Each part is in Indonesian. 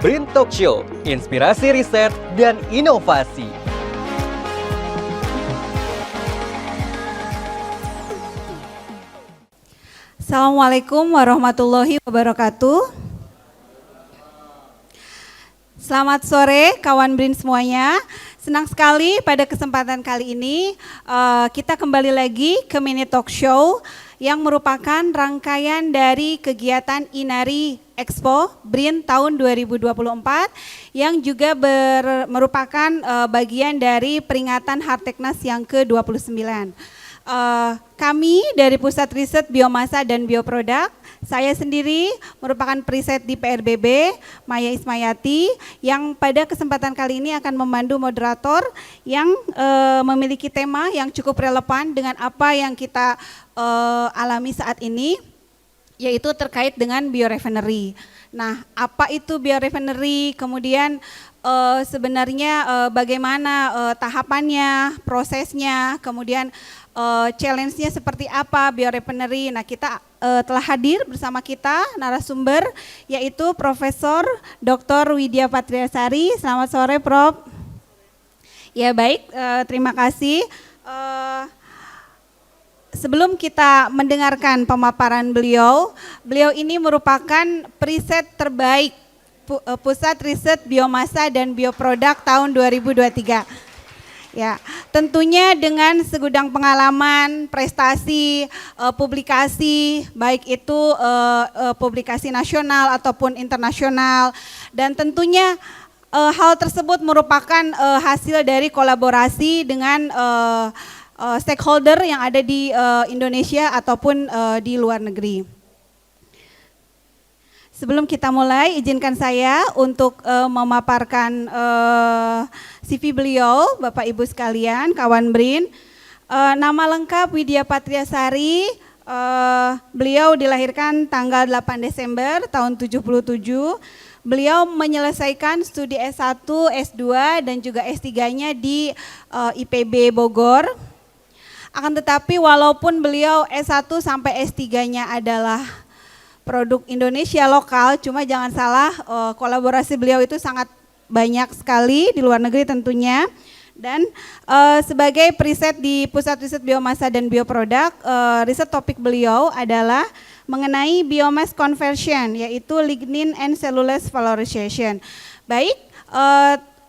BRIN Talk Show, inspirasi riset dan inovasi. Assalamualaikum warahmatullahi wabarakatuh. Selamat sore kawan BRIN semuanya. Senang sekali pada kesempatan kali ini kita kembali lagi ke Mini Talk Show yang merupakan rangkaian dari kegiatan Inari Expo BRIN tahun 2024 yang juga merupakan bagian dari peringatan Harteknas yang ke-29. Kami dari Pusat Riset Biomasa dan Bioproduk, saya sendiri merupakan periset di PRBB, Maya Ismayati, yang pada kesempatan kali ini akan memandu moderator yang memiliki tema yang cukup relevan dengan apa yang kita alami saat ini, yaitu terkait dengan biorefinery. Nah, apa itu biorefinery, kemudian sebenarnya bagaimana tahapannya, prosesnya, kemudian challenge-nya seperti apa biorefinery. Nah, kita telah hadir bersama kita narasumber yaitu Profesor Dr. Widya Patriasari. Selamat sore, Prof. Ya, baik, terima kasih. Sebelum kita mendengarkan pemaparan beliau ini merupakan periset terbaik Pusat Riset Biomasa dan Bioproduk tahun 2023. Ya, tentunya dengan segudang pengalaman, prestasi, publikasi, baik itu publikasi nasional ataupun internasional, dan tentunya hal tersebut merupakan hasil dari kolaborasi dengan stakeholder yang ada di Indonesia ataupun di luar negeri. Sebelum kita mulai, izinkan saya untuk memaparkan CV beliau, Bapak Ibu sekalian, kawan BRIN. Nama lengkap Widya Patriasari, beliau dilahirkan tanggal 8 Desember tahun 77. Beliau menyelesaikan studi S1, S2 dan juga S3-nya di IPB Bogor. Akan tetapi walaupun beliau S1 sampai S3-nya adalah produk Indonesia lokal, cuma jangan salah kolaborasi beliau itu sangat banyak sekali di luar negeri tentunya. Dan sebagai periset di Pusat Riset Biomasa dan Bioproduk, riset topik beliau adalah mengenai biomass conversion, yaitu lignin and cellulose valorization. Baik,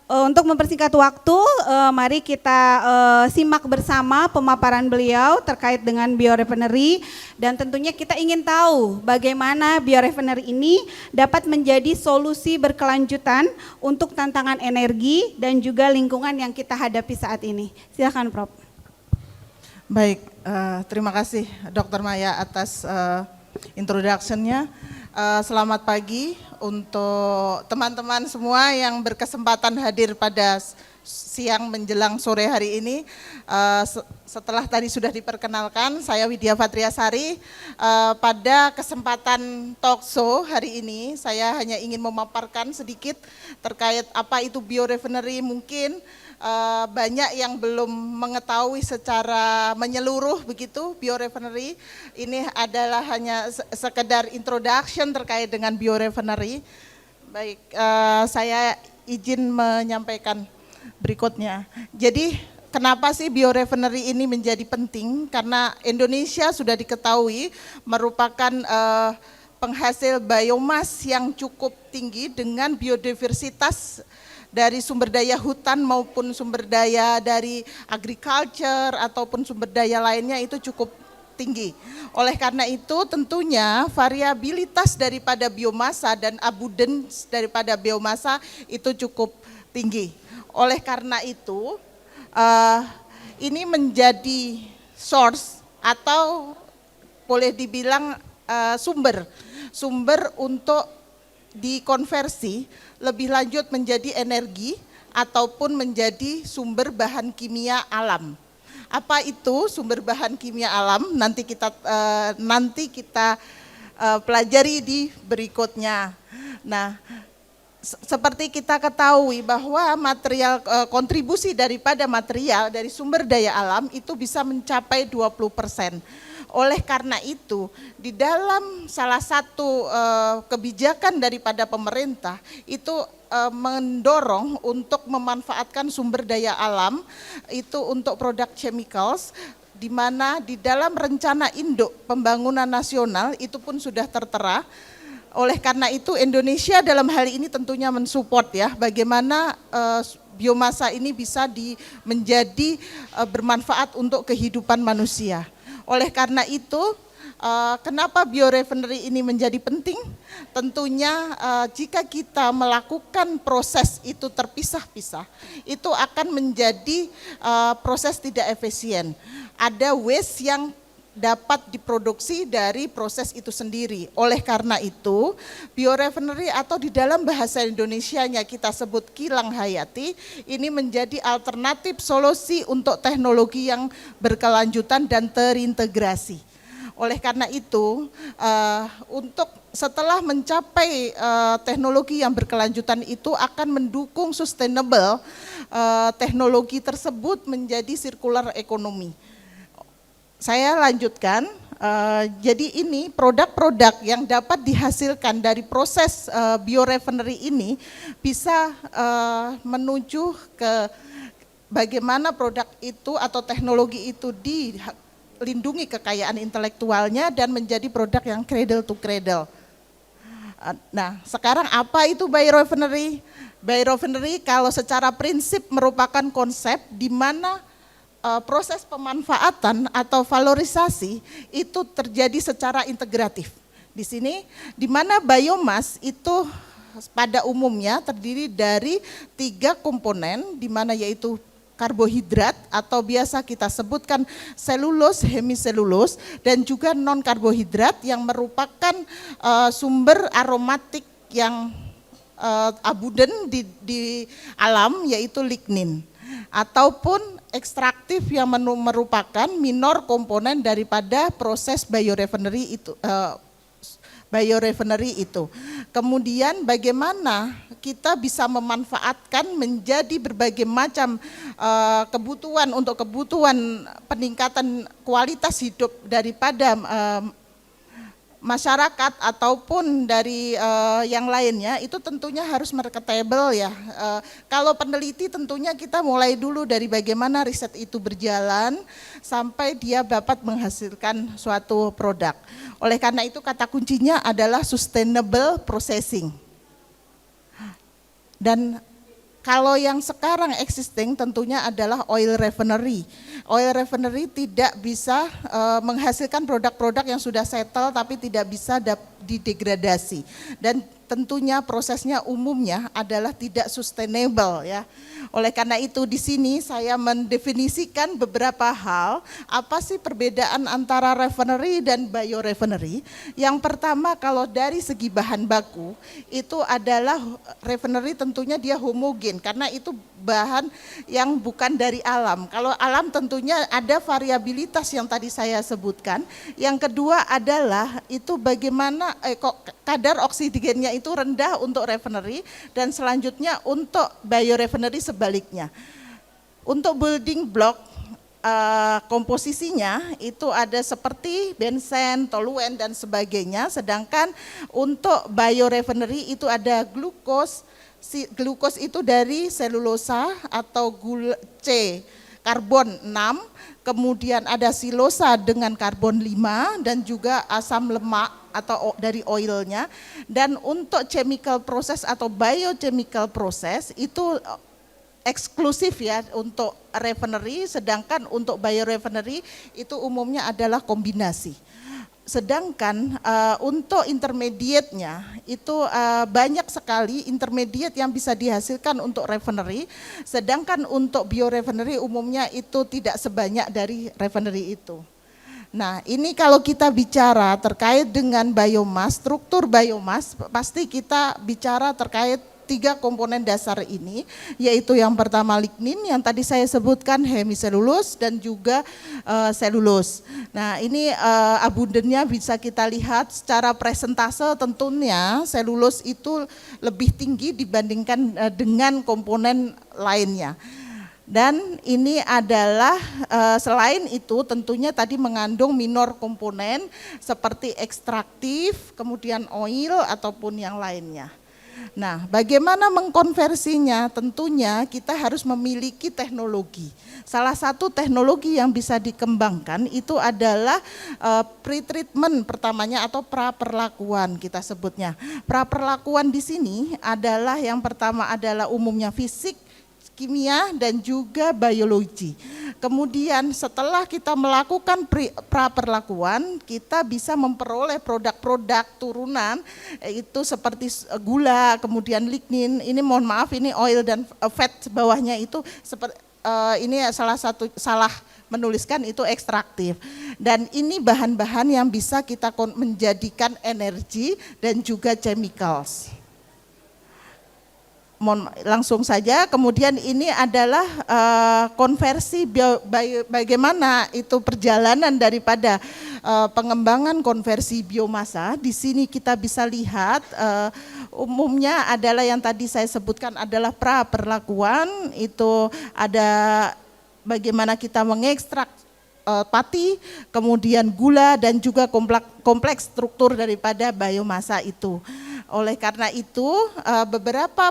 untuk mempersingkat waktu, mari kita simak bersama pemaparan beliau terkait dengan biorefinery, dan tentunya kita ingin tahu bagaimana biorefinery ini dapat menjadi solusi berkelanjutan untuk tantangan energi dan juga lingkungan yang kita hadapi saat ini. Silakan, Prof. Baik, terima kasih Dr. Maya atas introduction-nya. Selamat pagi untuk teman-teman semua yang berkesempatan hadir pada siang menjelang sore hari ini. Setelah tadi sudah diperkenalkan, saya Widya Patriasari. Pada kesempatan talk show hari ini, saya hanya ingin memaparkan sedikit terkait apa itu biorefinery. Mungkin banyak yang belum mengetahui secara menyeluruh begitu biorefinery. Ini adalah hanya sekedar introduction terkait dengan biorefinery. Baik, saya izin menyampaikan berikutnya. Jadi kenapa sih biorefinery ini menjadi penting? Karena Indonesia sudah diketahui merupakan penghasil biomas yang cukup tinggi dengan biodiversitas dari sumber daya hutan maupun sumber daya dari agriculture ataupun sumber daya lainnya itu cukup tinggi. Oleh karena itu tentunya variabilitas daripada biomasa dan abundance daripada biomasa itu cukup tinggi. Oleh karena itu ini menjadi source atau boleh dibilang sumber untuk dikonversi lebih lanjut menjadi energi ataupun menjadi sumber bahan kimia alam. Apa itu sumber bahan kimia alam? Nanti kita pelajari di berikutnya. Nah, seperti kita ketahui bahwa material kontribusi daripada material dari sumber daya alam itu bisa mencapai 20%. Oleh karena itu, di dalam salah satu kebijakan daripada pemerintah itu mendorong untuk memanfaatkan sumber daya alam itu untuk produk chemicals, di mana di dalam rencana induk pembangunan nasional itu pun sudah tertera. Oleh karena itu Indonesia dalam hal ini tentunya mensupport ya bagaimana biomasa ini bisa menjadi bermanfaat untuk kehidupan manusia. Oleh karena itu kenapa biorefinery ini menjadi penting? Tentunya jika kita melakukan proses itu terpisah-pisah, itu akan menjadi proses tidak efisien. Ada waste yang dapat diproduksi dari proses itu sendiri. Oleh karena itu, biorefinery atau di dalam bahasa Indonesianya kita sebut kilang hayati, ini menjadi alternatif solusi untuk teknologi yang berkelanjutan dan terintegrasi. Oleh karena itu, untuk setelah mencapai teknologi yang berkelanjutan itu akan mendukung sustainable teknologi tersebut menjadi circular economy. Saya lanjutkan, jadi ini produk-produk yang dapat dihasilkan dari proses biorefinery ini bisa menuju ke bagaimana produk itu atau teknologi itu dilindungi kekayaan intelektualnya dan menjadi produk yang cradle to cradle. Nah, sekarang apa itu biorefinery? Biorefinery kalau secara prinsip merupakan konsep di mana proses pemanfaatan atau valorisasi itu terjadi secara integratif. Di sini, di mana biomas itu pada umumnya terdiri dari 3 komponen, di mana yaitu karbohidrat atau biasa kita sebutkan selulus, hemiselulus, dan juga non-karbohidrat yang merupakan sumber aromatik yang abundant di alam yaitu lignin. Ataupun ekstraktif yang merupakan minor komponen daripada proses biorefinery itu. Kemudian bagaimana kita bisa memanfaatkan menjadi berbagai macam kebutuhan untuk kebutuhan peningkatan kualitas hidup daripada masyarakat ataupun dari yang lainnya, itu tentunya harus marketable ya. Kalau peneliti tentunya kita mulai dulu dari bagaimana riset itu berjalan sampai dia dapat menghasilkan suatu produk. Oleh karena itu kata kuncinya adalah sustainable processing. Dan kalau yang sekarang existing tentunya adalah oil refinery. Oil refinery tidak bisa menghasilkan produk-produk yang sudah settle tapi tidak bisa didegradasi. Dan tentunya prosesnya umumnya adalah tidak sustainable ya. Oleh karena itu di sini saya mendefinisikan beberapa hal, apa sih perbedaan antara refinery dan biorefinery. Yang pertama kalau dari segi bahan baku itu adalah refinery tentunya dia homogen karena itu bahan yang bukan dari alam. Kalau alam tentunya ada variabilitas yang tadi saya sebutkan. Yang kedua adalah itu bagaimana kadar oksigennya itu rendah untuk refinery dan selanjutnya untuk biorefinery sebaliknya. Untuk building block komposisinya itu ada seperti benzen, toluen dan sebagainya, sedangkan untuk biorefinery itu ada glukos. Glukos itu dari selulosa atau C, karbon 6, kemudian ada silosa dengan karbon 5 dan juga asam lemak atau dari oilnya. Dan untuk chemical process atau biochemical process itu eksklusif ya untuk refinery, sedangkan untuk biorefinery itu umumnya adalah kombinasi. Sedangkan untuk intermediate-nya itu banyak sekali intermediate yang bisa dihasilkan untuk refinery, sedangkan untuk biorefinery umumnya itu tidak sebanyak dari refinery itu. Nah ini kalau kita bicara terkait dengan biomas, struktur biomas, pasti kita bicara terkait 3 komponen dasar ini, yaitu yang pertama lignin yang tadi saya sebutkan, hemiselulus dan juga selulus. Nah ini abundannya bisa kita lihat secara presentase, tentunya selulus itu lebih tinggi dibandingkan dengan komponen lainnya. Dan ini adalah selain itu tentunya tadi mengandung minor komponen seperti ekstraktif, kemudian oil ataupun yang lainnya. Nah, bagaimana mengkonversinya? Tentunya kita harus memiliki teknologi. Salah satu teknologi yang bisa dikembangkan itu adalah pre-treatment pertamanya atau pra-perlakuan kita sebutnya. Pra-perlakuan di sini adalah yang pertama adalah umumnya fisik, kimia dan juga biologi. Kemudian setelah kita melakukan pra-perlakuan, kita bisa memperoleh produk-produk turunan itu seperti gula, kemudian lignin. Ini mohon maaf ini oil dan fat bawahnya itu seperti ini salah menuliskan itu ekstraktif. Dan ini bahan-bahan yang bisa kita menjadikan energi dan juga chemicals. Langsung saja, kemudian ini adalah konversi bagaimana itu perjalanan daripada pengembangan konversi biomasa. Di sini kita bisa lihat umumnya adalah yang tadi saya sebutkan adalah pra-perlakuan, itu ada bagaimana kita mengekstrak pati, kemudian gula dan juga kompleks struktur daripada biomasa itu. Oleh karena itu beberapa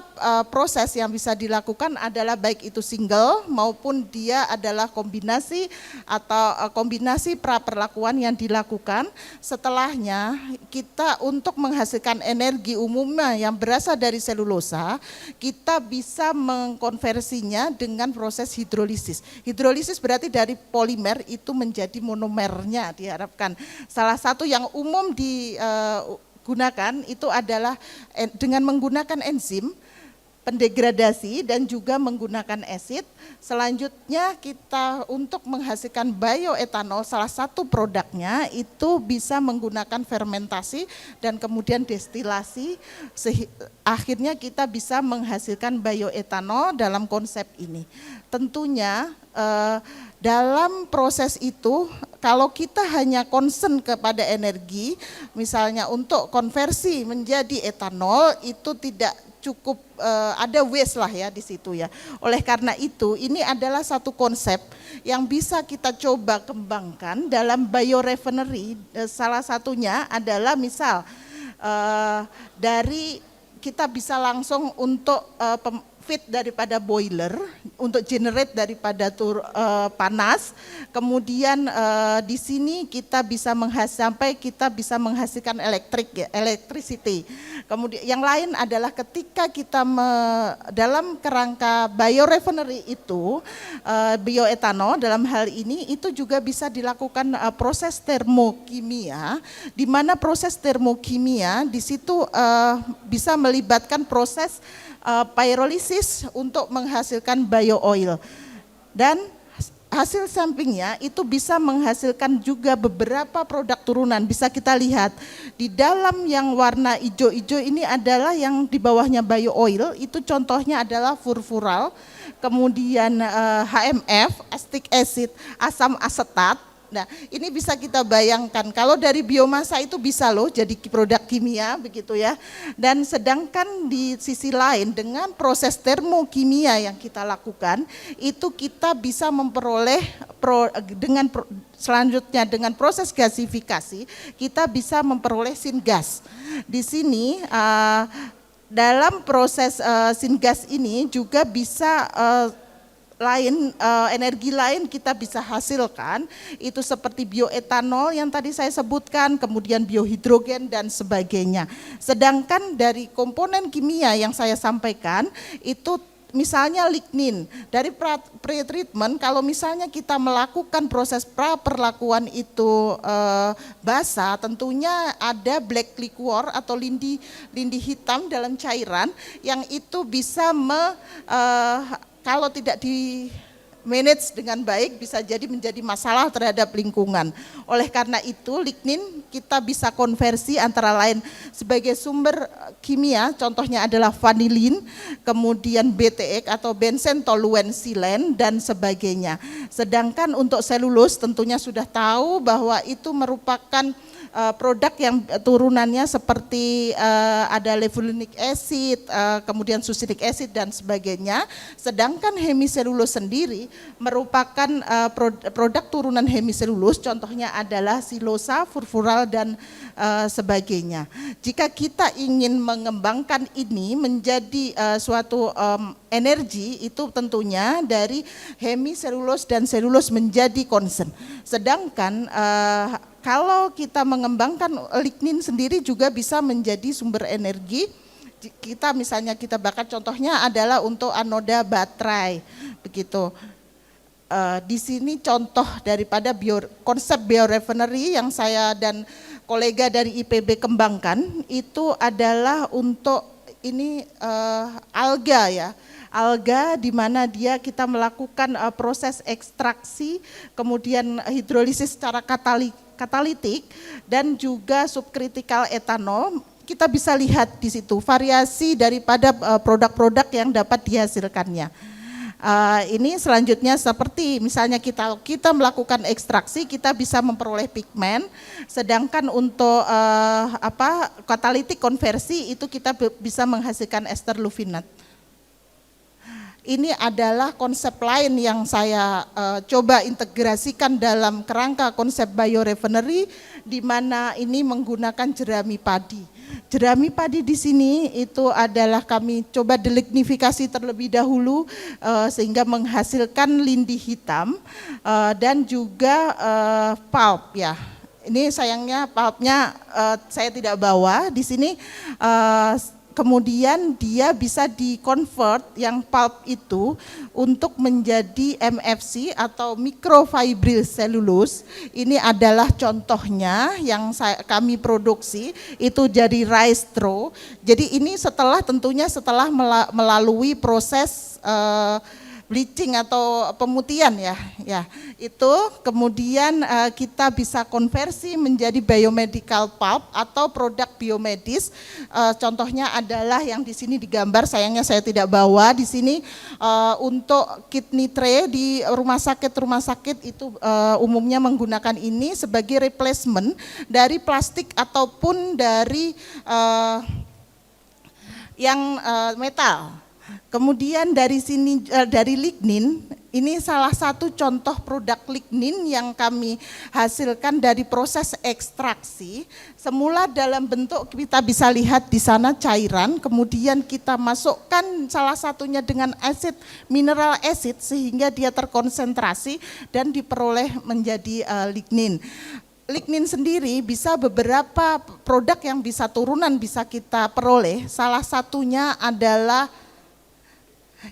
proses yang bisa dilakukan adalah baik itu single maupun dia adalah kombinasi atau kombinasi pra-perlakuan yang dilakukan. Setelahnya kita untuk menghasilkan energi umumnya yang berasal dari selulosa, kita bisa mengkonversinya dengan proses hidrolisis. Hidrolisis berarti dari polimer itu menjadi monomernya diharapkan. Salah satu yang umum digunakan itu adalah dengan menggunakan enzim pendegradasi dan juga menggunakan asid. Selanjutnya kita untuk menghasilkan bioetanol, salah satu produknya itu bisa menggunakan fermentasi dan kemudian destilasi, akhirnya kita bisa menghasilkan bioetanol dalam konsep ini. Tentunya dalam proses itu kalau kita hanya concern kepada energi, misalnya untuk konversi menjadi etanol itu tidak cukup ada waste lah ya di situ ya. Oleh karena itu ini adalah satu konsep yang bisa kita coba kembangkan dalam biorefinery. Salah satunya adalah misal dari kita bisa langsung untuk feed daripada boiler untuk generate daripada panas, kemudian di sini kita bisa menghasilkan electricity. Kemudian yang lain adalah ketika kita dalam kerangka biorefinery itu bioetanol dalam hal ini itu juga bisa dilakukan proses termokimia, di mana proses termokimia di situ bisa melibatkan proses pyrolisis untuk menghasilkan bio-oil. Dan hasil sampingnya itu bisa menghasilkan juga beberapa produk turunan. Bisa kita lihat di dalam yang warna hijau-hijau ini adalah yang di bawahnya bio-oil, itu contohnya adalah furfural, kemudian HMF, acetic acid, asam asetat. Nah, ini bisa kita bayangkan kalau dari biomasa itu bisa loh jadi produk kimia begitu ya. Dan sedangkan di sisi lain dengan proses termokimia yang kita lakukan itu kita bisa memperoleh selanjutnya dengan proses gasifikasi kita bisa memperoleh syngas. Di sini dalam proses syngas ini juga bisa energi lain kita bisa hasilkan, itu seperti bioetanol yang tadi saya sebutkan, kemudian biohidrogen dan sebagainya. Sedangkan dari komponen kimia yang saya sampaikan itu misalnya lignin, dari pre-treatment kalau misalnya kita melakukan proses pra-perlakuan itu basah, tentunya ada black liquor atau lindi hitam dalam cairan yang itu bisa kalau tidak di manage dengan baik bisa jadi menjadi masalah terhadap lingkungan. Oleh karena itu lignin kita bisa konversi antara lain sebagai sumber kimia, contohnya adalah vanilin, kemudian BTX atau benzen toluen silen dan sebagainya. Sedangkan untuk selulus tentunya sudah tahu bahwa itu merupakan produk yang turunannya seperti ada levulinic acid, kemudian succinic acid dan sebagainya. Sedangkan hemiselulose sendiri merupakan produk turunan hemiselulose, contohnya adalah silosa, furfural dan sebagainya. Jika kita ingin mengembangkan ini menjadi suatu energi, itu tentunya dari hemiselulose dan selulose menjadi concern. Sedangkan kalau kita mengembangkan lignin sendiri juga bisa menjadi sumber energi. Kita misalnya kita bakar, contohnya adalah untuk anoda baterai, begitu. Di sini contoh daripada konsep biorefinery yang saya dan kolega dari IPB kembangkan itu adalah untuk ini alga ya. Alga di mana kita melakukan proses ekstraksi, kemudian hidrolisis secara katalitik dan juga subkritikal etanol. Kita bisa lihat di situ variasi daripada produk-produk yang dapat dihasilkannya. Ini selanjutnya seperti misalnya kita melakukan ekstraksi, kita bisa memperoleh pigmen, sedangkan untuk katalitik konversi itu kita bisa menghasilkan ester lufinat. Ini adalah konsep lain yang saya coba integrasikan dalam kerangka konsep biorefinery, di mana ini menggunakan jerami padi. Jerami padi di sini itu adalah kami coba delignifikasi terlebih dahulu sehingga menghasilkan lindi hitam dan juga pulp ya. Ini sayangnya pulpnya saya tidak bawa di sini. Kemudian dia bisa di-convert yang pulp itu untuk menjadi MFC atau microfibril cellulose. Ini adalah contohnya yang kami produksi, itu jadi rice straw. Jadi ini tentunya setelah melalui proses bleaching atau pemutihan ya itu kemudian kita bisa konversi menjadi biomedical pulp atau produk biomedis. Contohnya adalah yang di sini digambar, sayangnya saya tidak bawa di sini, untuk kidney tray di rumah sakit itu umumnya menggunakan ini sebagai replacement dari plastik ataupun dari yang metal. Kemudian dari sini dari lignin, ini salah satu contoh produk lignin yang kami hasilkan dari proses ekstraksi. Semula dalam bentuk kita bisa lihat di sana cairan, kemudian kita masukkan salah satunya dengan acid, mineral acid sehingga dia terkonsentrasi dan diperoleh menjadi lignin. Lignin sendiri bisa beberapa produk yang bisa turunan bisa kita peroleh. Salah satunya adalah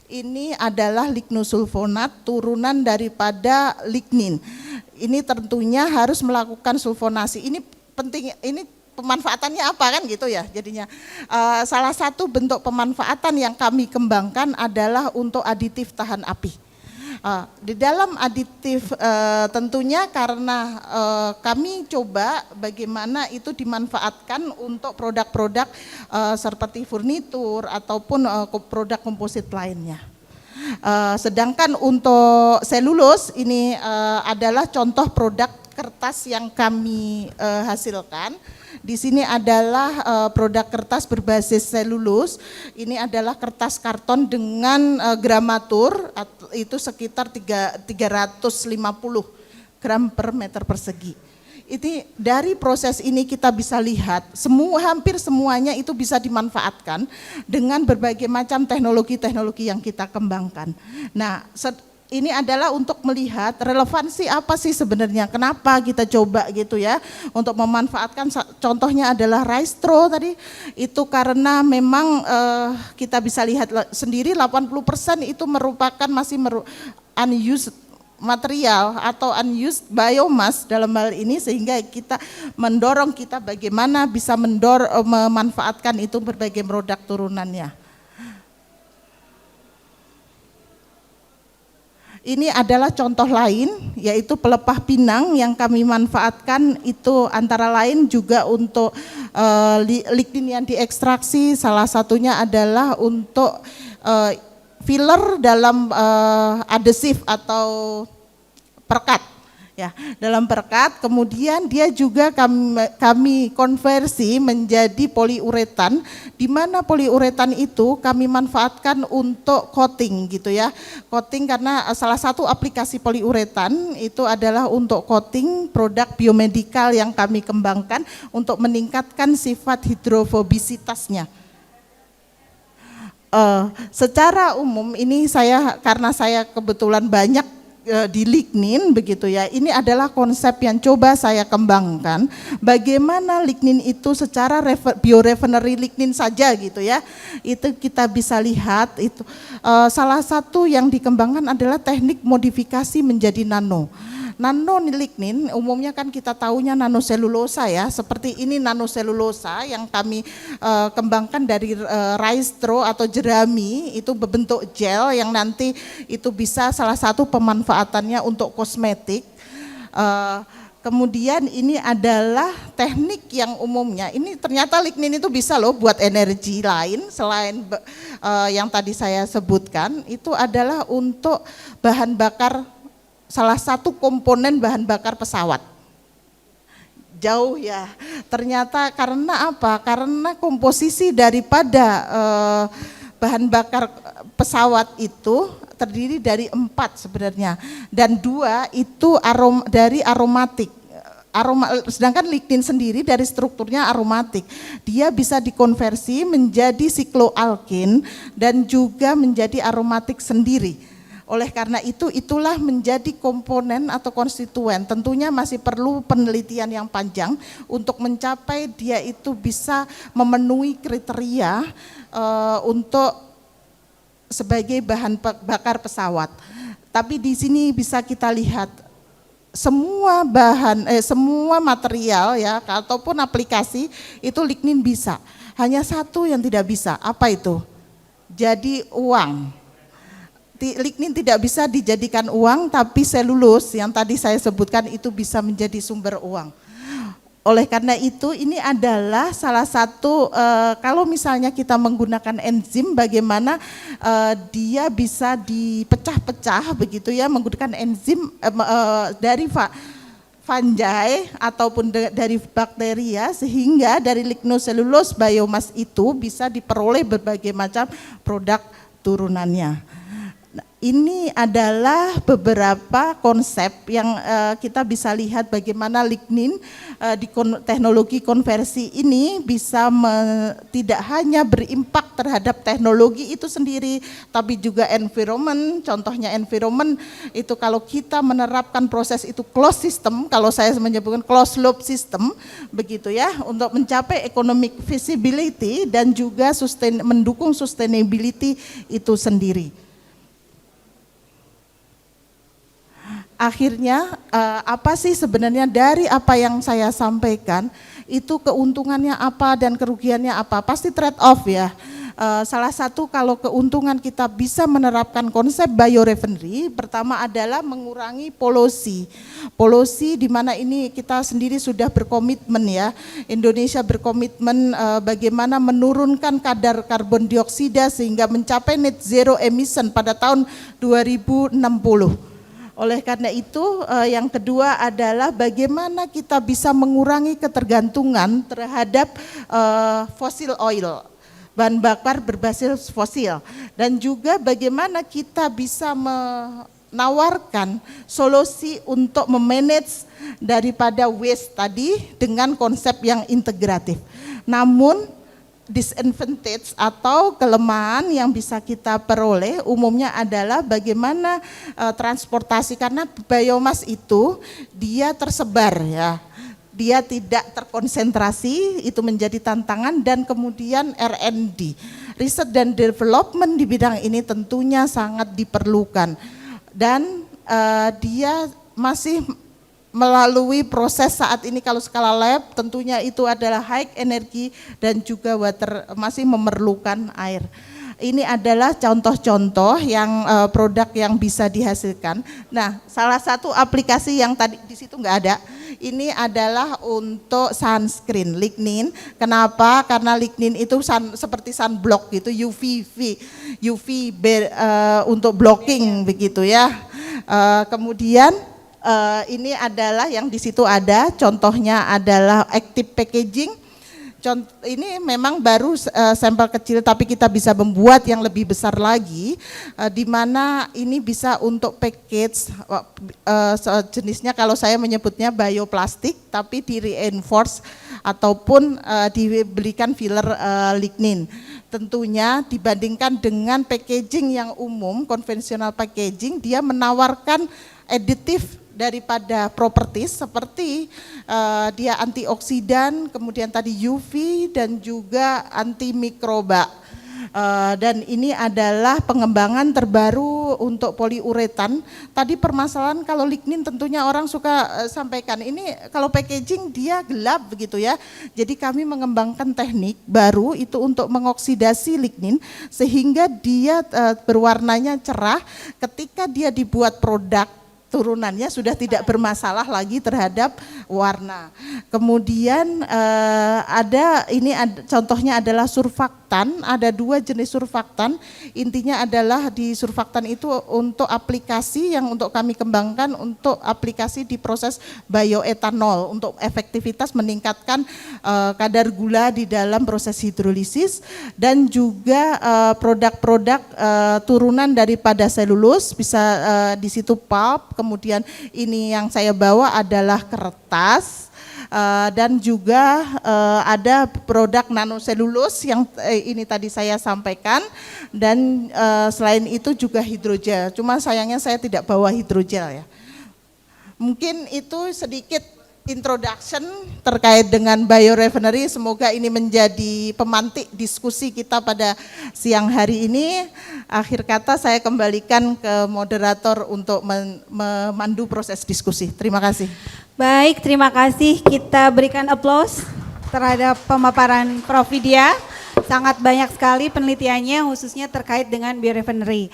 ini adalah lignosulfonat turunan daripada lignin. Ini tentunya harus melakukan sulfonasi. Ini penting, ini pemanfaatannya apa kan gitu ya jadinya. Salah satu bentuk pemanfaatan yang kami kembangkan adalah untuk aditif tahan api. Di dalam aditif tentunya karena kami coba bagaimana itu dimanfaatkan untuk produk-produk seperti furnitur ataupun produk komposit lainnya. Sedangkan untuk selulose ini adalah contoh produk kertas yang kami hasilkan. Di sini adalah produk kertas berbasis selulose. Ini adalah kertas karton dengan gramatur itu sekitar 350 gram per meter persegi. Ini dari proses ini kita bisa lihat hampir semuanya itu bisa dimanfaatkan dengan berbagai macam teknologi-teknologi yang kita kembangkan. Nah, ini adalah untuk melihat relevansi apa sih sebenarnya, kenapa kita coba gitu ya untuk memanfaatkan, contohnya adalah rice straw tadi, itu karena memang kita bisa lihat sendiri 80% itu merupakan masih unused material atau unused biomass dalam hal ini, sehingga kita mendorong kita bagaimana bisa memanfaatkan itu berbagai produk turunannya. Ini adalah contoh lain, yaitu pelepah pinang yang kami manfaatkan itu antara lain juga untuk lignin yang diekstraksi, salah satunya adalah untuk filler dalam adhesif atau perkat. Ya, dalam perekat, kemudian dia juga kami konversi menjadi poliuretan, di mana poliuretan itu kami manfaatkan untuk coating gitu ya. Coating karena salah satu aplikasi poliuretan itu adalah untuk coating produk biomedikal yang kami kembangkan untuk meningkatkan sifat hidrofobisitasnya. Secara umum ini karena saya kebetulan banyak di lignin begitu ya, ini adalah konsep yang coba saya kembangkan, bagaimana lignin itu secara biorefinery lignin saja gitu ya, itu kita bisa lihat itu salah satu yang dikembangkan adalah teknik modifikasi menjadi nano lignin. Umumnya kan kita tahunya nanoselulosa ya, seperti ini nanoselulosa yang kami kembangkan dari rice straw atau jerami, itu berbentuk gel yang nanti itu bisa salah satu pemanfaatannya untuk kosmetik. Kemudian ini adalah teknik yang umumnya, ini ternyata lignin itu bisa loh buat energi lain selain yang tadi saya sebutkan, itu adalah untuk bahan bakar, salah satu komponen bahan bakar pesawat. Jauh ya, ternyata karena apa? Karena komposisi daripada bahan bakar pesawat itu terdiri dari 4 sebenarnya, dan 2 itu dari aromatik. Sedangkan lignin sendiri dari strukturnya aromatik, dia bisa dikonversi menjadi sikloalkin dan juga menjadi aromatik sendiri. Oleh karena itu, itulah menjadi komponen atau konstituen. Tentunya masih perlu penelitian yang panjang untuk mencapai dia itu bisa memenuhi kriteria untuk sebagai bahan bakar pesawat. Tapi di sini bisa kita lihat semua semua material ya ataupun aplikasi itu lignin bisa. Hanya satu yang tidak bisa, apa itu? Jadi uang. Lignin tidak bisa dijadikan uang, tapi selulus yang tadi saya sebutkan itu bisa menjadi sumber uang. Oleh karena itu ini adalah salah satu kalau misalnya kita menggunakan enzim, bagaimana dia bisa dipecah-pecah begitu ya, menggunakan enzim dari fungi ataupun dari bakteria, sehingga dari lignoselulose biomass itu bisa diperoleh berbagai macam produk turunannya. Ini adalah beberapa konsep yang kita bisa lihat bagaimana lignin di teknologi konversi ini bisa tidak hanya berimpak terhadap teknologi itu sendiri, tapi juga environment. Contohnya environment itu kalau kita menerapkan proses itu closed system, kalau saya menyebutkan closed loop system, begitu ya, untuk mencapai economic feasibility dan juga mendukung sustainability itu sendiri. Akhirnya apa sih sebenarnya dari apa yang saya sampaikan itu keuntungannya apa dan kerugiannya apa? Pasti trade off ya. Salah satu kalau keuntungan kita bisa menerapkan konsep biorefinery, pertama adalah mengurangi polusi. Polusi di mana ini kita sendiri sudah berkomitmen ya. Indonesia berkomitmen bagaimana menurunkan kadar karbon dioksida sehingga mencapai net zero emission pada tahun 2060. Oleh karena itu yang kedua adalah bagaimana kita bisa mengurangi ketergantungan terhadap fossil oil, bahan bakar berbasis fosil, dan juga bagaimana kita bisa menawarkan solusi untuk memanage daripada waste tadi dengan konsep yang integratif. Namun disadvantage atau kelemahan yang bisa kita peroleh umumnya adalah bagaimana transportasi, karena biomas itu dia tersebar ya, dia tidak terkonsentrasi, itu menjadi tantangan. Dan kemudian R&D, riset dan development di bidang ini tentunya sangat diperlukan, dan dia masih melalui proses saat ini. Kalau skala lab tentunya itu adalah high energi dan juga masih memerlukan air. Ini adalah contoh-contoh yang produk yang bisa dihasilkan. Nah, salah satu aplikasi yang tadi di situ nggak ada, ini adalah untuk sunscreen lignin. Kenapa? Karena lignin itu seperti sunblock gitu, UV untuk blocking begitu ya. Kemudian Ini adalah yang di situ ada, contohnya adalah active packaging. Ini memang baru sampel kecil, tapi kita bisa membuat yang lebih besar lagi, di mana ini bisa untuk package, jenisnya kalau saya menyebutnya bioplastik, tapi di reinforce ataupun diberikan filler lignin. Tentunya dibandingkan dengan packaging yang umum, konvensional packaging, dia menawarkan aditif daripada properties seperti dia antioksidan, kemudian tadi UV dan juga antimikroba. Dan ini adalah pengembangan terbaru untuk poliuretan. Tadi permasalahan kalau lignin tentunya orang suka sampaikan, ini kalau packaging dia gelap begitu ya. Jadi kami mengembangkan teknik baru itu untuk mengoksidasi lignin sehingga dia berwarnanya cerah ketika dia dibuat produk. Turunannya sudah tidak bermasalah lagi terhadap warna. Kemudian contohnya adalah surfaktan, ada 2 jenis surfaktan. Intinya adalah di surfaktan itu untuk aplikasi yang untuk kami kembangkan untuk aplikasi di proses bioetanol untuk efektivitas meningkatkan kadar gula di dalam proses hidrolisis dan juga produk-produk turunan daripada selulus, bisa di situ pulp. Kemudian ini yang saya bawa adalah kertas dan juga ada produk nanoselulus yang ini tadi saya sampaikan, dan selain itu juga hidrogel. Cuma sayangnya saya tidak bawa hidrogel ya. Mungkin itu sedikit introduction terkait dengan biorefinery. Semoga ini menjadi pemantik diskusi kita pada siang hari ini. Akhir kata saya kembalikan ke moderator untuk memandu proses diskusi. Terima kasih. Baik, terima kasih. Kita berikan aplaus terhadap pemaparan Prof. Widya. Sangat banyak sekali penelitiannya khususnya terkait dengan biorefinery.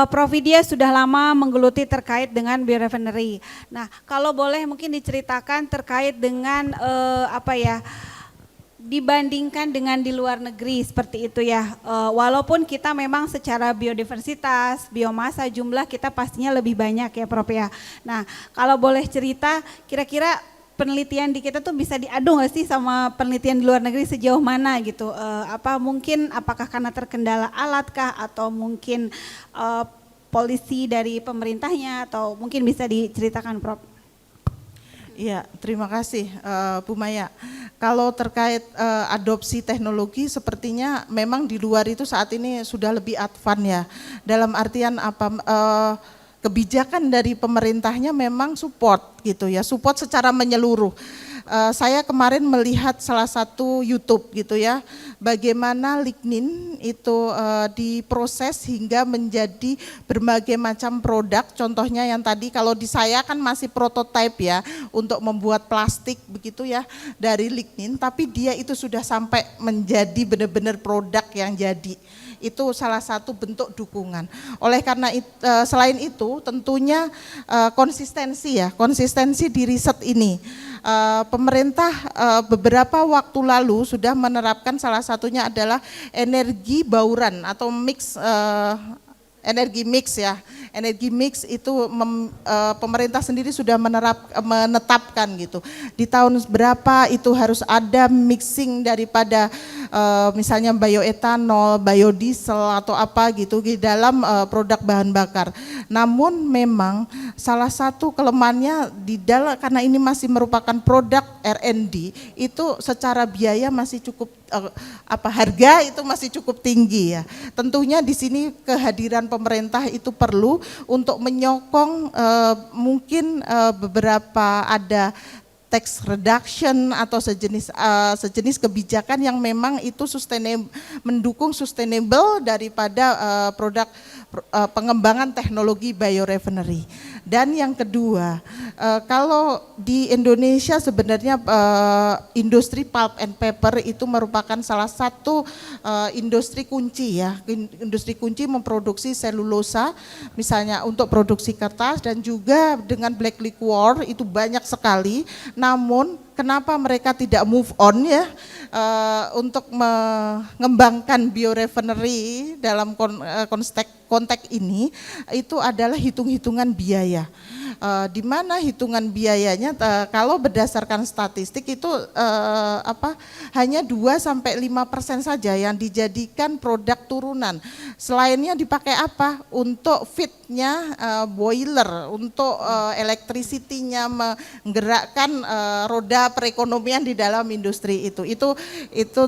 Prof. Widya sudah lama menggeluti terkait dengan biorefinery. Nah, kalau boleh mungkin diceritakan terkait dengan dibandingkan dengan di luar negeri seperti itu ya. Walaupun kita memang secara biodiversitas, biomasa, jumlah kita pastinya lebih banyak ya Prof ya. Nah, kalau boleh cerita kira-kira penelitian di kita tuh bisa diadu nggak sih sama penelitian di luar negeri sejauh mana gitu? Apakah karena terkendala alat kah atau mungkin polisi dari pemerintahnya, atau mungkin bisa diceritakan Prof? Iya, terima kasih Bu Maya. Kalau terkait adopsi teknologi sepertinya memang di luar itu saat ini sudah lebih advance ya. Dalam artian kebijakan dari pemerintahnya memang support gitu ya, support secara menyeluruh. Saya kemarin melihat salah satu YouTube gitu ya, bagaimana lignin itu diproses hingga menjadi berbagai macam produk. Contohnya yang tadi kalau di saya kan masih prototipe ya untuk membuat plastik begitu ya dari lignin, tapi dia itu sudah sampai menjadi benar-benar produk yang jadi. Itu salah satu bentuk dukungan. Oleh karena selain itu tentunya konsistensi di riset ini. Pemerintah beberapa waktu lalu sudah menerapkan, salah satunya adalah energi bauran atau energi mix ya. Energi mix itu pemerintah sendiri sudah menetapkan gitu. Di tahun berapa itu harus ada mixing daripada misalnya bioetanol, biodiesel atau apa gitu di dalam produk bahan bakar. Namun memang salah satu kelemahannya karena ini masih merupakan produk R&D, itu secara biaya masih cukup harga itu masih cukup tinggi ya. Tentunya di sini kehadiran pemerintah itu perlu untuk menyokong mungkin beberapa ada tax reduction atau sejenis kebijakan yang memang itu mendukung sustainable daripada produk pengembangan teknologi biorefinery. Dan yang kedua, kalau di Indonesia sebenarnya industri pulp and paper itu merupakan salah satu industri kunci ya. Industri kunci memproduksi selulosa misalnya untuk produksi kertas, dan juga dengan black liquor itu banyak sekali. Namun kenapa mereka tidak move on ya untuk mengembangkan biorefinery dalam konteks ini, itu adalah hitung-hitungan biaya. Di mana hitungan biayanya kalau berdasarkan statistik itu hanya 2-5% saja yang dijadikan produk turunan. Selainnya dipakai apa? Untuk feednya boiler, untuk electricity-nya, menggerakkan roda perekonomian di dalam industri itu. Itu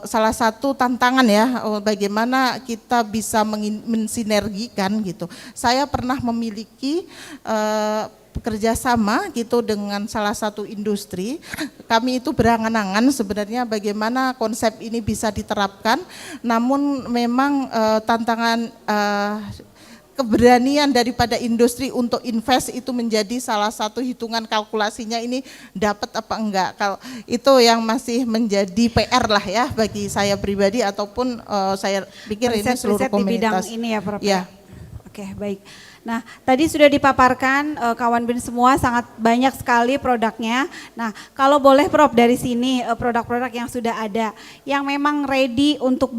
salah satu tantangan ya, bagaimana kita bisa mensinergikan gitu. Saya pernah memiliki bekerjasama gitu dengan salah satu industri. Kami itu berangan-angan sebenarnya bagaimana konsep ini bisa diterapkan, namun memang tantangan keberanian daripada industri untuk invest itu menjadi salah satu hitungan kalkulasinya, ini dapat apa enggak. Kalau itu yang masih menjadi PR lah ya bagi saya pribadi ataupun saya pikir ini seluruh komunitas. Di bidang ini ya Prof. Ya. Oke, baik. Nah, tadi sudah dipaparkan kawan BRIN semua, sangat banyak sekali produknya. Nah, kalau boleh Prof dari sini produk-produk yang sudah ada yang memang ready untuk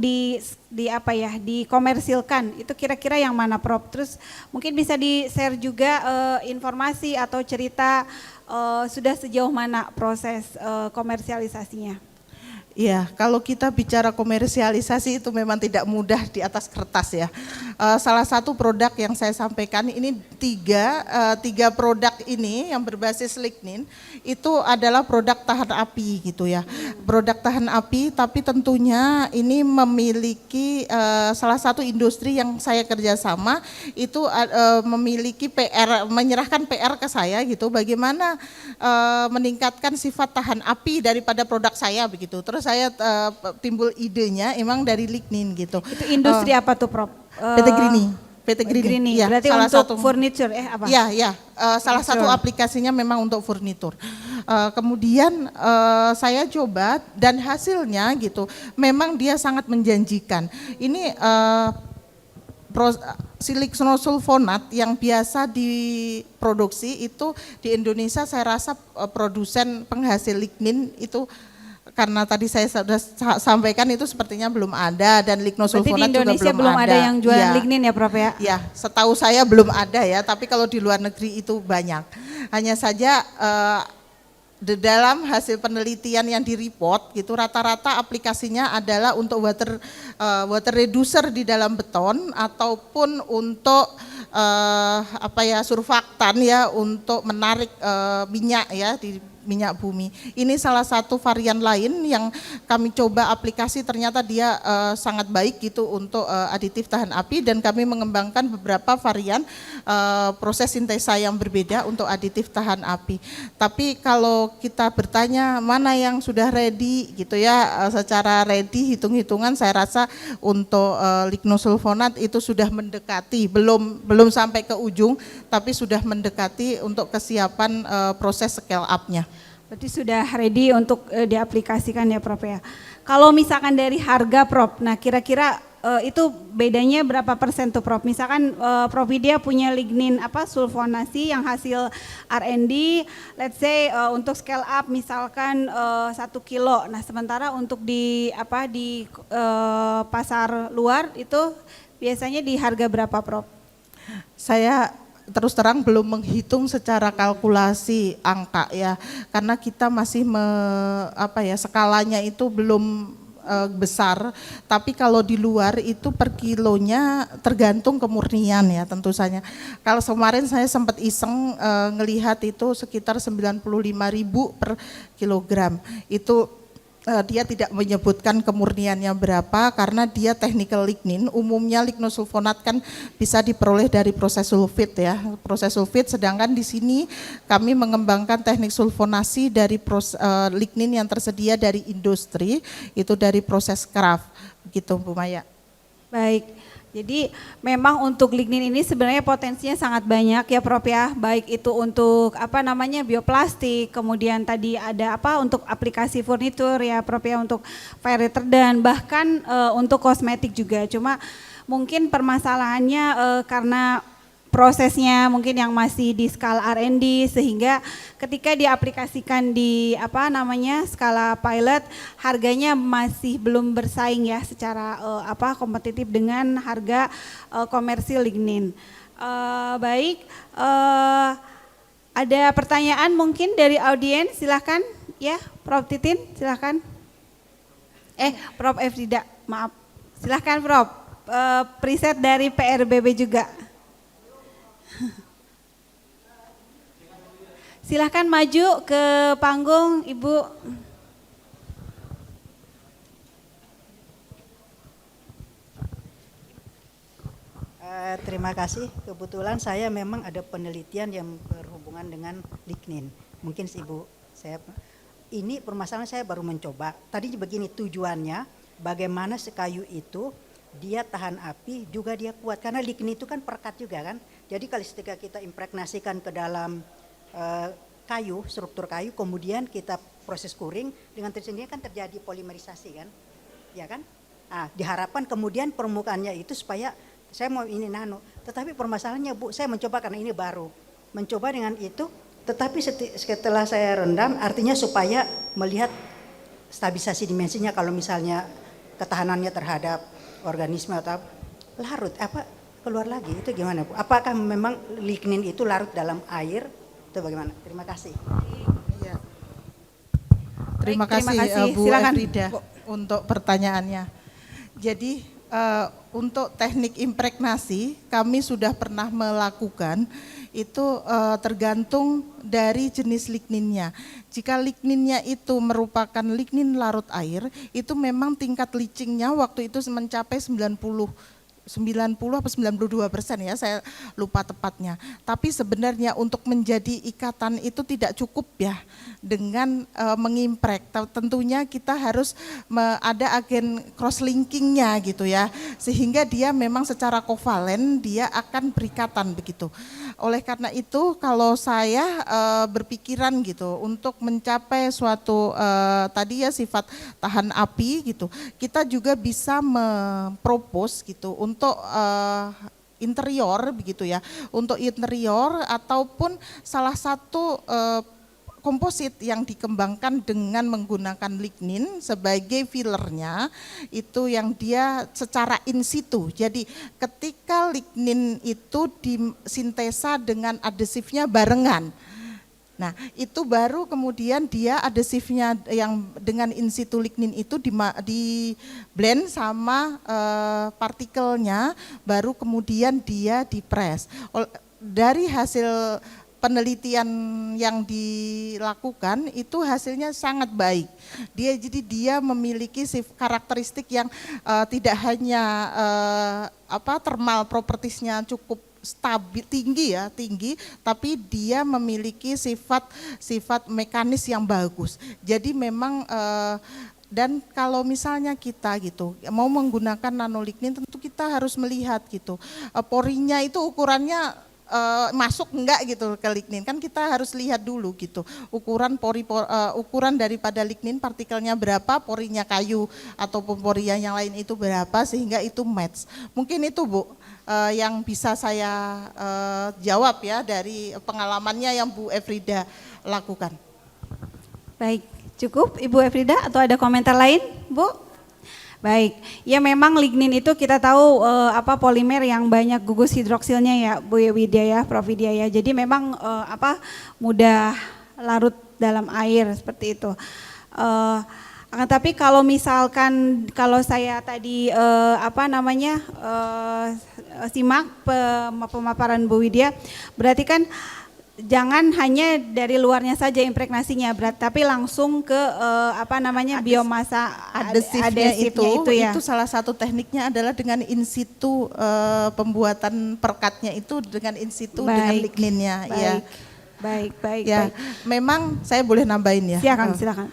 dikomersilkan, itu kira-kira yang mana Prof? Terus mungkin bisa di-share juga informasi atau cerita sudah sejauh mana proses komersialisasinya. Ya, kalau kita bicara komersialisasi itu memang tidak mudah di atas kertas ya. Salah satu produk yang saya sampaikan ini tiga produk ini yang berbasis lignin itu adalah produk tahan api gitu ya. Produk tahan api, tapi tentunya ini memiliki salah satu industri yang saya kerjasama itu memiliki PR, menyerahkan PR ke saya gitu. Bagaimana meningkatkan sifat tahan api daripada produk saya begitu. Terus saya timbul idenya emang dari lignin gitu. Itu industri apa tuh Prof? PT Grini. PT Grini. Ya, berarti salah untuk satu furniture apa? Ya. Salah satu aplikasinya memang untuk furnitur. Kemudian saya coba dan hasilnya gitu, memang dia sangat menjanjikan. Ini siliknosulfonat yang biasa diproduksi itu di Indonesia saya rasa produsen penghasil lignin itu, karena tadi saya sudah sampaikan itu sepertinya belum ada, dan lignosulfonat juga belum ada. Berarti di Indonesia belum ada yang jualan lignin ya Prof ya? Ya, setahu saya belum ada ya, tapi kalau di luar negeri itu banyak. Hanya saja di dalam hasil penelitian yang di-report gitu, rata-rata aplikasinya adalah untuk water reducer di dalam beton ataupun untuk surfaktan ya, untuk menarik minyak ya di minyak bumi. Ini salah satu varian lain yang kami coba aplikasi, ternyata dia sangat baik gitu untuk aditif tahan api, dan kami mengembangkan beberapa varian proses sintesa yang berbeda untuk aditif tahan api. Tapi kalau kita bertanya mana yang sudah ready gitu ya, secara ready hitung-hitungan saya rasa untuk lignosulfonat itu sudah mendekati, belum sampai ke ujung, tapi sudah mendekati untuk kesiapan proses scale up-nya. Berarti sudah ready untuk diaplikasikan ya Prof ya. Kalau misalkan dari harga Prof, nah kira-kira itu bedanya berapa persen tuh Prof? Misalkan Prof Widya punya lignin sulfonasi yang hasil R&D, let's say untuk scale up misalkan 1 kilo. Nah sementara untuk di pasar luar itu biasanya di harga berapa Prof? Saya terus terang belum menghitung secara kalkulasi angka ya, karena kita masih skalanya itu belum besar. Tapi kalau di luar itu per kilonya tergantung kemurnian ya tentu saja. Kalau kemarin saya sempat iseng ngelihat itu sekitar 95.000 per kilogram. Itu dia tidak menyebutkan kemurniannya berapa karena dia technical lignin. Umumnya lignosulfonat kan bisa diperoleh dari proses sulfit ya, proses sulfit, sedangkan di sini kami mengembangkan teknik sulfonasi dari lignin yang tersedia dari industri, itu dari proses craft begitu Bu Maya. Baik. Jadi memang untuk lignin ini sebenarnya potensinya sangat banyak ya Prof ya, baik itu untuk bioplastik, kemudian tadi ada untuk aplikasi furnitur ya Prof ya, untuk fire retardant, bahkan untuk kosmetik juga. Cuma mungkin permasalahannya karena prosesnya mungkin yang masih di skala R&D, sehingga ketika diaplikasikan di skala pilot, harganya masih belum bersaing ya secara kompetitif dengan harga komersil lignin. Baik, ada pertanyaan mungkin dari audiens, silahkan ya, Prof Titin, silahkan. Prof Efrida, maaf, silahkan Prof. Preset dari PRBB juga. Silahkan maju ke panggung, Ibu. Terima kasih. Kebetulan saya memang ada penelitian yang berhubungan dengan lignin. Mungkin Ibu, ini permasalahan saya baru mencoba. Tadi begini tujuannya, bagaimana sekayu itu dia tahan api juga dia kuat. Karena lignin itu kan perekat juga kan. Jadi kalau ketika kita impregnasikan ke dalam kayu, struktur kayu, kemudian kita proses kuring, dengan tersendiri kan terjadi polimerisasi kan, ya kan? Diharapkan kemudian permukaannya itu supaya saya mau ini nano, tetapi permasalahannya Bu, saya mencoba karena ini baru, mencoba dengan itu, tetapi setelah saya rendam, artinya supaya melihat stabilisasi dimensinya, kalau misalnya ketahanannya terhadap organisme atau larut, keluar lagi, itu gimana Bu? Apakah memang lignin itu larut dalam air? Itu bagaimana? Terima kasih. Ya. Terima kasih Bu Efrida untuk pertanyaannya. Jadi untuk teknik impregnasi kami sudah pernah melakukan itu tergantung dari jenis ligninnya. Jika ligninnya itu merupakan lignin larut air, itu memang tingkat leachingnya waktu itu mencapai 90 atau 92% ya, saya lupa tepatnya. Tapi sebenarnya untuk menjadi ikatan itu tidak cukup ya dengan mengimprek. Tentunya kita harus ada agen cross linkingnya gitu ya, sehingga dia memang secara kovalen dia akan berikatan begitu. Oleh karena itu kalau saya berpikiran gitu untuk mencapai suatu tadi ya sifat tahan api gitu, kita juga bisa mempropos gitu untuk interior begitu ya, untuk interior ataupun salah satu komposit yang dikembangkan dengan menggunakan lignin sebagai fillernya, itu yang dia secara in situ. Jadi ketika lignin itu disintesa dengan adesifnya barengan, nah itu baru kemudian dia adesifnya yang dengan in situ lignin itu di blend sama partikelnya, baru kemudian dia dipres. Dari hasil penelitian yang dilakukan itu hasilnya sangat baik. Jadi dia memiliki karakteristik yang tidak hanya thermal propertiesnya cukup stabil tinggi, tapi dia memiliki sifat mekanis yang bagus. Jadi memang dan kalau misalnya kita gitu mau menggunakan nanolignin, tentu kita harus melihat gitu porinya itu ukurannya masuk enggak gitu ke lignin, kan kita harus lihat dulu gitu ukuran daripada lignin, partikelnya berapa, porinya kayu ataupun pori yang lain itu berapa, sehingga itu match. Mungkin itu Bu yang bisa saya jawab ya dari pengalamannya yang Bu Efrida lakukan. Baik, Cukup Ibu Efrida atau ada komentar lain Bu? Baik, ya memang lignin itu kita tahu polimer yang banyak gugus hidroksilnya ya Bu Widya ya, Prof Widya ya. Jadi memang mudah larut dalam air seperti itu. Tapi kalau misalkan kalau saya tadi simak pemaparan Bu Widya, berarti kan jangan hanya dari luarnya saja impregnasinya, tapi langsung ke biomasa adesifnya itu ya. Itu salah satu tekniknya adalah dengan in situ pembuatan perkatnya itu dengan in situ dengan ligninnya. Baik. Memang saya boleh nambahin ya. Silakan.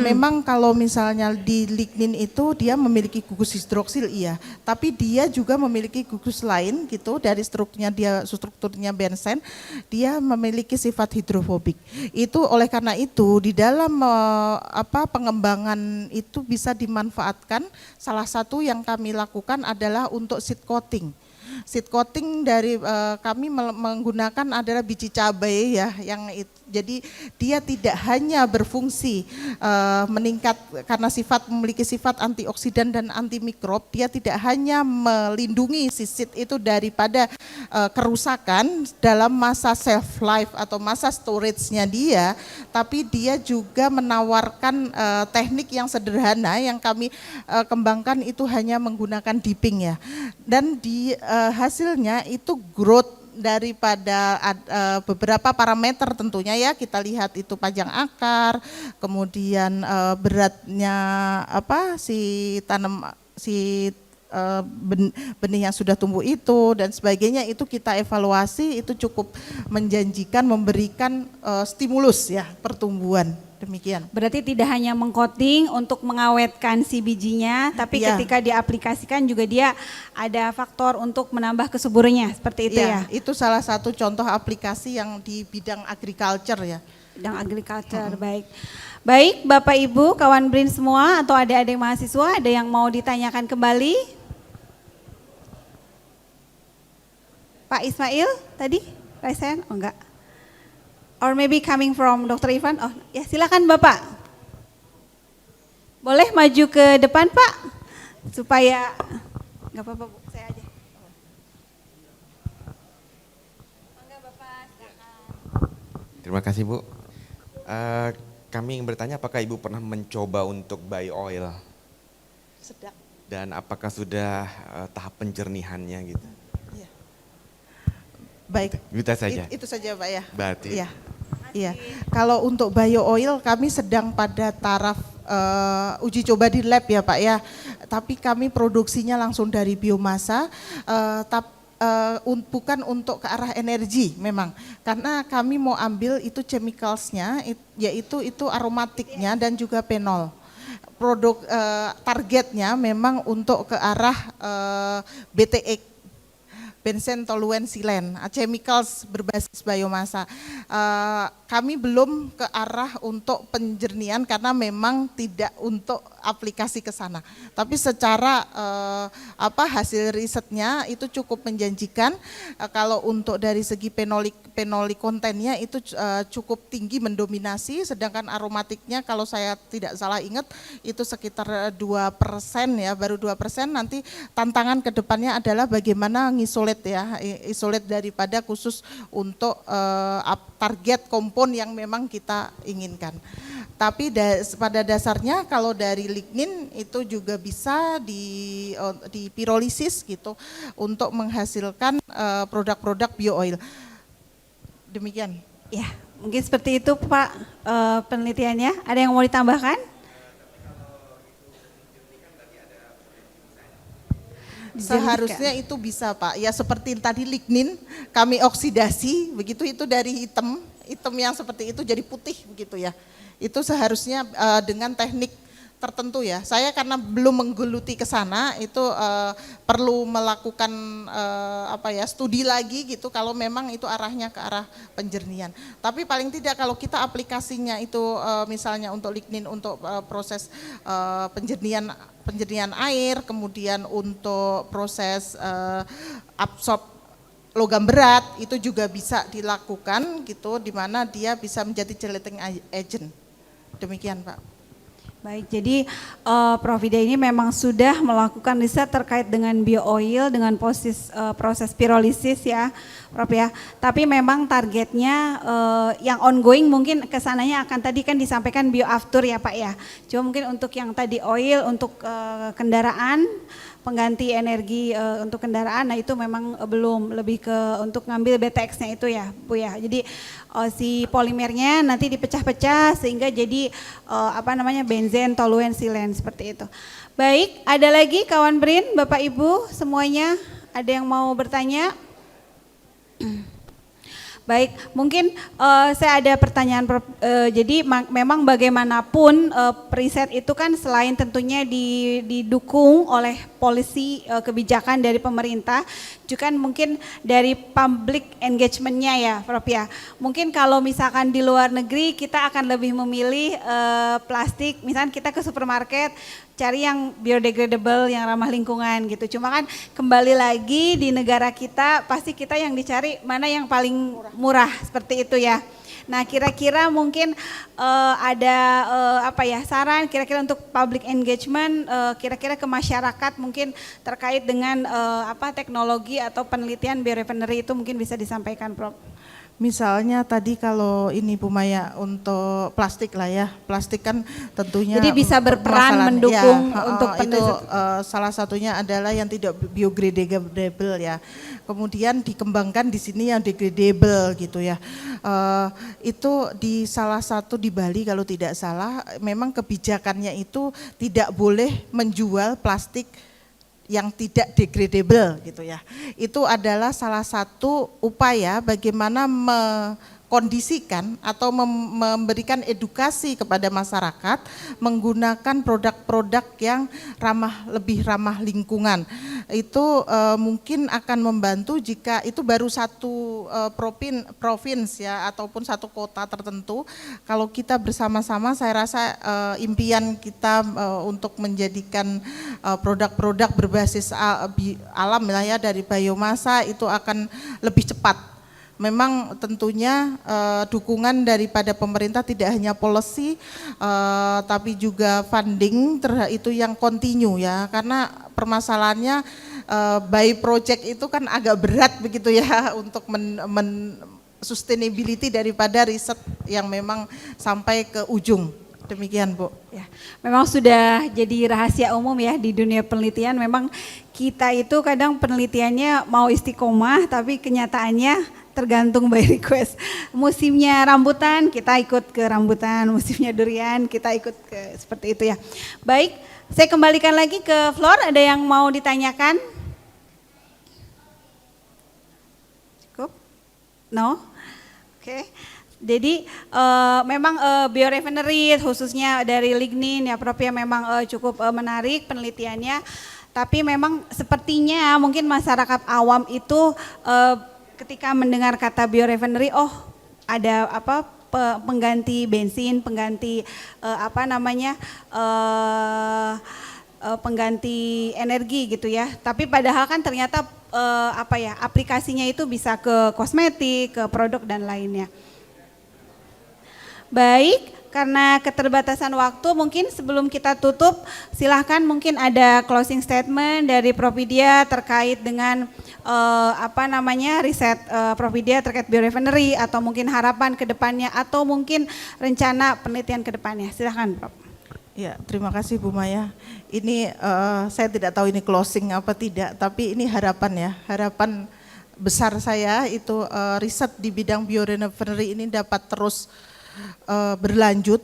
Memang kalau misalnya di lignin itu dia memiliki gugus hidroksil iya, tapi dia juga memiliki gugus lain gitu dari strukturnya benzen, dia memiliki sifat hidrofobik. Itu oleh karena itu di dalam pengembangan itu bisa dimanfaatkan. Salah satu yang kami lakukan adalah untuk seed coating. Seed coating dari kami menggunakan adalah biji cabai ya, jadi dia tidak hanya berfungsi meningkat karena memiliki sifat antioksidan dan antimikrob, dia tidak hanya melindungi si seed itu daripada kerusakan dalam masa shelf life atau masa storage-nya dia, tapi dia juga menawarkan teknik yang sederhana yang kami kembangkan itu hanya menggunakan dipping ya, dan di hasilnya itu growth daripada beberapa parameter tentunya ya, kita lihat itu panjang akar, kemudian beratnya benih yang sudah tumbuh itu dan sebagainya, itu kita evaluasi, itu cukup menjanjikan, memberikan stimulus ya pertumbuhan. Demikian. Berarti tidak hanya mengcoating untuk mengawetkan si bijinya, tapi ketika diaplikasikan juga dia ada faktor untuk menambah kesuburannya, seperti itu ya? Itu salah satu contoh aplikasi yang di bidang agriculture ya. Bidang agriculture, baik. Baik, Bapak Ibu, kawan BRIN semua atau adik-adik mahasiswa, ada yang mau ditanyakan kembali? Pak Ismail tadi, raise hand? Oh enggak. Or maybe coming from Dr. Ivan. Oh ya, silakan Bapak. Boleh maju ke depan Pak, supaya nggak apa-apa Bu, saya aja. Enggak Bapak, silakan. Terima kasih Bu. Kami ingin bertanya, apakah Ibu pernah mencoba untuk bio oil? Sedang. Dan apakah sudah tahap penjernihannya gitu? Ya. Baik. Itu saja. Itu saja Pak ya. Berarti. Iya. Iya, kalau untuk bio oil kami sedang pada taraf uji coba di lab ya Pak ya, tapi kami produksinya langsung dari biomasa, bukan untuk ke arah energi memang, karena kami mau ambil itu chemicalsnya, yaitu itu aromatiknya dan juga fenol. Produk targetnya memang untuk ke arah BTX, benzen toluen silen, chemicals berbasis biomasa. Kami belum ke arah untuk penjernihan karena memang tidak untuk aplikasi ke sana. Tapi secara hasil risetnya itu cukup menjanjikan. Kalau untuk dari segi fenolik kontennya itu cukup tinggi, mendominasi, sedangkan aromatiknya kalau saya tidak salah ingat itu sekitar 2% ya, baru 2%. Nanti tantangan ke depannya adalah bagaimana isolate daripada khusus untuk target kompon yang memang kita inginkan. Tapi pada dasarnya kalau dari lignin itu juga bisa di pirolisis gitu untuk menghasilkan produk-produk bio oil. Demikian. Ya, mungkin seperti itu Pak penelitiannya. Ada yang mau ditambahkan? Seharusnya itu bisa Pak, ya seperti tadi lignin kami oksidasi, begitu itu dari hitam yang seperti itu jadi putih begitu ya. Itu seharusnya dengan teknik tertentu ya. Saya karena belum menggeluti ke sana, itu perlu melakukan studi lagi gitu kalau memang itu arahnya ke arah penjernihan. Tapi paling tidak kalau kita aplikasinya itu misalnya untuk lignin untuk proses penjernihan air, kemudian untuk proses absorb logam berat itu juga bisa dilakukan gitu, di mana dia bisa menjadi chelating agent. Demikian Pak. Baik, jadi Prof Ida ini memang sudah melakukan riset terkait dengan bio oil dengan proses pirolisis ya Prof ya. Tapi memang targetnya yang ongoing mungkin kesananya akan tadi kan disampaikan bioaftur ya Pak ya. Cuma mungkin untuk yang tadi oil untuk kendaraan, pengganti energi untuk kendaraan, nah itu memang belum, lebih ke untuk ngambil BTX-nya itu ya Bu ya. Jadi si polimernya nanti dipecah-pecah sehingga jadi benzen toluen silen seperti itu. Baik, ada lagi kawan BRIN, Bapak Ibu semuanya, ada yang mau bertanya? Baik, mungkin saya ada pertanyaan, jadi memang bagaimanapun riset itu kan selain tentunya didukung oleh polisi kebijakan dari pemerintah, juga mungkin dari public engagement-nya ya Prof ya. Mungkin kalau misalkan di luar negeri kita akan lebih memilih plastik, misalkan kita ke supermarket cari yang biodegradable, yang ramah lingkungan gitu. Cuma kan kembali lagi di negara kita pasti kita yang dicari mana yang paling murah seperti itu ya. Nah kira-kira mungkin ada apa ya saran kira-kira untuk public engagement kira-kira ke masyarakat mungkin terkait dengan apa teknologi atau penelitian biorefinery itu mungkin bisa disampaikan Prof. Misalnya tadi kalau ini Bu Maya untuk plastik lah ya, plastik kan tentunya jadi bisa berperan permasalahan. mendukung Ya, untuk itu salah satunya adalah yang tidak biodegradable ya. Kemudian dikembangkan di sini yang degradable gitu ya. Itu di salah satu di Bali kalau tidak salah, memang kebijakannya itu tidak boleh menjual plastik yang tidak degradable gitu ya. Itu adalah salah satu upaya bagaimana mengkondisikan atau memberikan edukasi kepada masyarakat menggunakan produk-produk yang lebih ramah lingkungan. Itu mungkin akan membantu jika itu baru satu provinsi ya ataupun satu kota tertentu. Kalau kita bersama-sama saya rasa impian kita untuk menjadikan produk-produk berbasis alam ya dari biomasa itu akan lebih cepat. Memang tentunya dukungan daripada pemerintah tidak hanya policy tapi juga funding itu yang continue ya, karena permasalahannya by project itu kan agak berat begitu ya untuk sustainability daripada riset yang memang sampai ke ujung. Demikian Bu. Ya, memang sudah jadi rahasia umum ya di dunia penelitian. Memang kita itu kadang penelitiannya mau istiqomah tapi kenyataannya tergantung by request. Musimnya rambutan kita ikut ke rambutan, musimnya durian kita ikut ke seperti itu ya. Baik, saya kembalikan lagi ke floor. Ada yang mau ditanyakan? Cukup? No? Oke. Jadi memang biorefinery khususnya dari lignin ya Prof ya memang cukup menarik penelitiannya. Tapi memang sepertinya mungkin masyarakat awam itu ketika mendengar kata biorefinery, oh ada apa pengganti bensin, pengganti pengganti energi gitu ya. Tapi padahal kan ternyata aplikasinya itu bisa ke kosmetik, ke produk dan lainnya. Baik, karena keterbatasan waktu mungkin sebelum kita tutup silahkan mungkin ada closing statement dari Prof Widya terkait dengan riset Prof Widya terkait biorefinery atau mungkin harapan ke depannya atau mungkin rencana penelitian ke depannya. Silahkan Prof. Ya, terima kasih Bu Maya. Ini saya tidak tahu ini closing apa tidak, tapi ini harapan ya, harapan besar saya itu riset di bidang biorefinery ini dapat terus berlanjut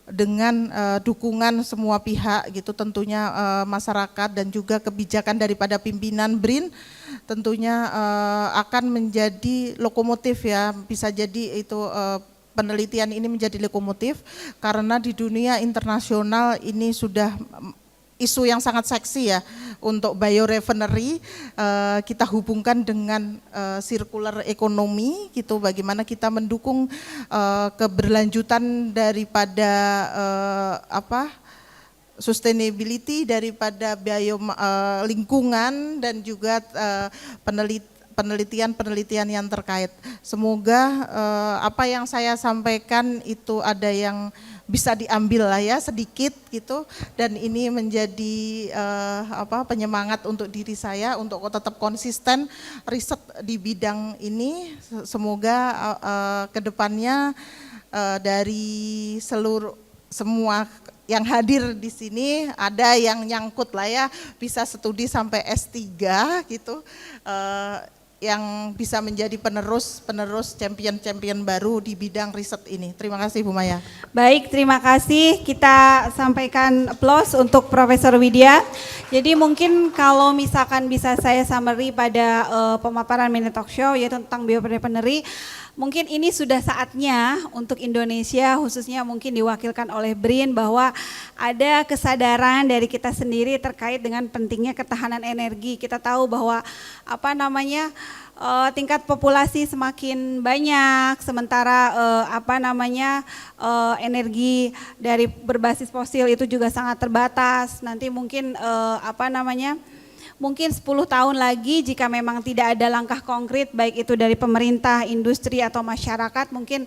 dengan dukungan semua pihak gitu, tentunya masyarakat dan juga kebijakan daripada pimpinan BRIN tentunya akan menjadi lokomotif ya, bisa jadi itu penelitian ini menjadi lokomotif karena di dunia internasional ini sudah isu yang sangat seksi ya untuk biorefinery, kita hubungkan dengan circular economy gitu, bagaimana kita mendukung keberlanjutan daripada sustainability daripada lingkungan dan juga penelitian yang terkait. Semoga apa yang saya sampaikan itu ada yang bisa diambil lah ya sedikit gitu, dan ini menjadi penyemangat untuk diri saya untuk tetap konsisten riset di bidang ini. Semoga kedepannya dari semua yang hadir di sini ada yang nyangkut lah ya, bisa studi sampai S3 gitu, yang bisa menjadi penerus champion baru di bidang riset ini. Terima kasih Bu Maya. Baik, terima kasih. Kita sampaikan applause untuk Profesor Widya. Jadi mungkin kalau misalkan bisa saya summary pada pemaparan Mini Talk Show yaitu tentang biorefinery, mungkin ini sudah saatnya untuk Indonesia khususnya mungkin diwakilkan oleh BRIN bahwa ada kesadaran dari kita sendiri terkait dengan pentingnya ketahanan energi. Kita tahu bahwa tingkat populasi semakin banyak, sementara energi dari berbasis fosil itu juga sangat terbatas. Nanti mungkin mungkin 10 tahun lagi jika memang tidak ada langkah konkret baik itu dari pemerintah, industri atau masyarakat, mungkin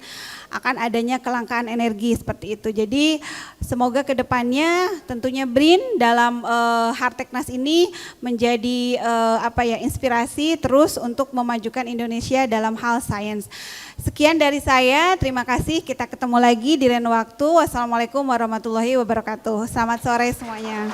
akan adanya kelangkaan energi seperti itu. Jadi semoga kedepannya tentunya BRIN dalam Harteknas ini menjadi inspirasi terus untuk memajukan Indonesia dalam hal sains. Sekian dari saya, terima kasih. Kita ketemu lagi di lain waktu. Wassalamualaikum warahmatullahi wabarakatuh. Selamat sore semuanya.